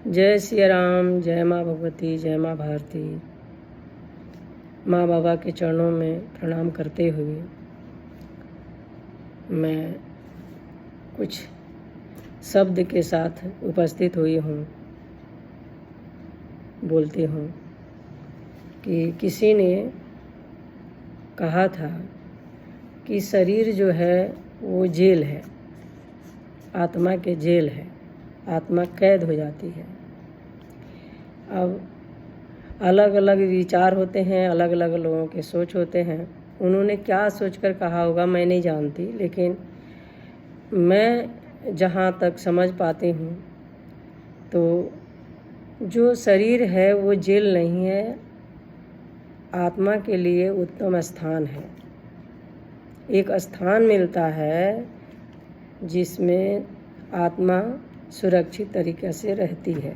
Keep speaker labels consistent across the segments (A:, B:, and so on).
A: जय सिया राम, जय माँ भगवती, जय माँ भारती। माँ बाबा के चरणों में प्रणाम करते हुए मैं कुछ शब्द के साथ उपस्थित हुई हूँ। बोलती हूँ कि किसी ने कहा था कि शरीर जो है वो जेल है, आत्मा के जेल है, आत्मा कैद हो जाती है। अब अलग अलग विचार होते हैं, अलग अलग लोगों के सोच होते हैं। उन्होंने क्या सोचकर कहा होगा मैं नहीं जानती, लेकिन मैं जहाँ तक समझ पाती हूँ तो जो शरीर है वो जेल नहीं है, आत्मा के लिए उत्तम स्थान है। एक स्थान मिलता है जिसमें आत्मा सुरक्षित तरीके से रहती है।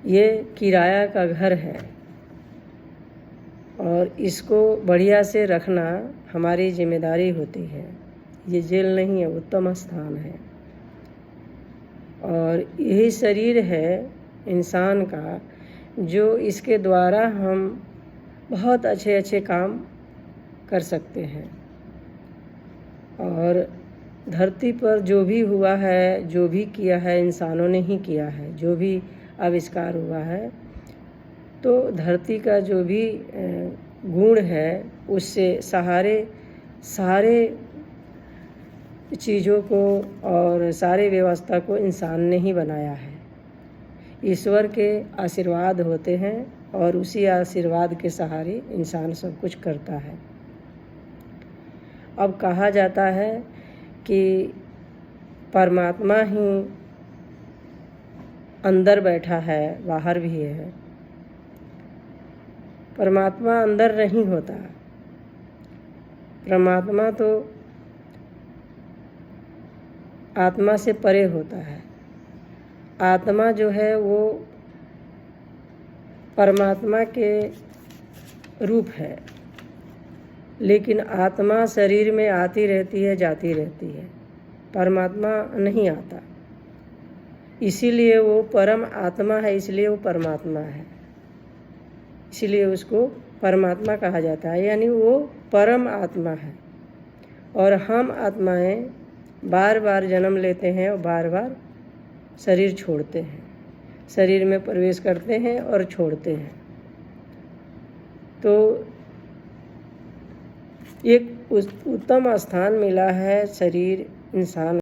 A: ये किराया का घर है और इसको बढ़िया से रखना हमारी जिम्मेदारी होती है। ये जेल नहीं है, उत्तम स्थान है। और यही शरीर है इंसान का, जो इसके द्वारा हम बहुत अच्छे अच्छे काम कर सकते हैं। और धरती पर जो भी हुआ है, जो भी किया है, इंसानों ने ही किया है। जो भी आविष्कार हुआ है तो धरती का जो भी गुण है उससे सारे चीज़ों को और सारे व्यवस्था को इंसान ने ही बनाया है। ईश्वर के आशीर्वाद होते हैं और उसी आशीर्वाद के सहारे इंसान सब कुछ करता है। अब कहा जाता है कि परमात्मा ही अंदर बैठा है, बाहर भी है। परमात्मा अंदर नहीं होता। परमात्मा तो आत्मा से परे होता है। आत्मा जो है वो परमात्मा के रूप है, लेकिन आत्मा शरीर में आती रहती है, जाती रहती है। परमात्मा नहीं आता, इसीलिए वो परम आत्मा है, इसलिए वो परमात्मा है। इसलिए उसको परमात्मा कहा जाता है, यानी वो परम आत्मा है। और हम आत्माएं बार बार जन्म लेते हैं और बार बार शरीर छोड़ते हैं, शरीर में प्रवेश करते हैं और छोड़ते हैं। तो एक उत्तम स्थान मिला है शरीर इंसान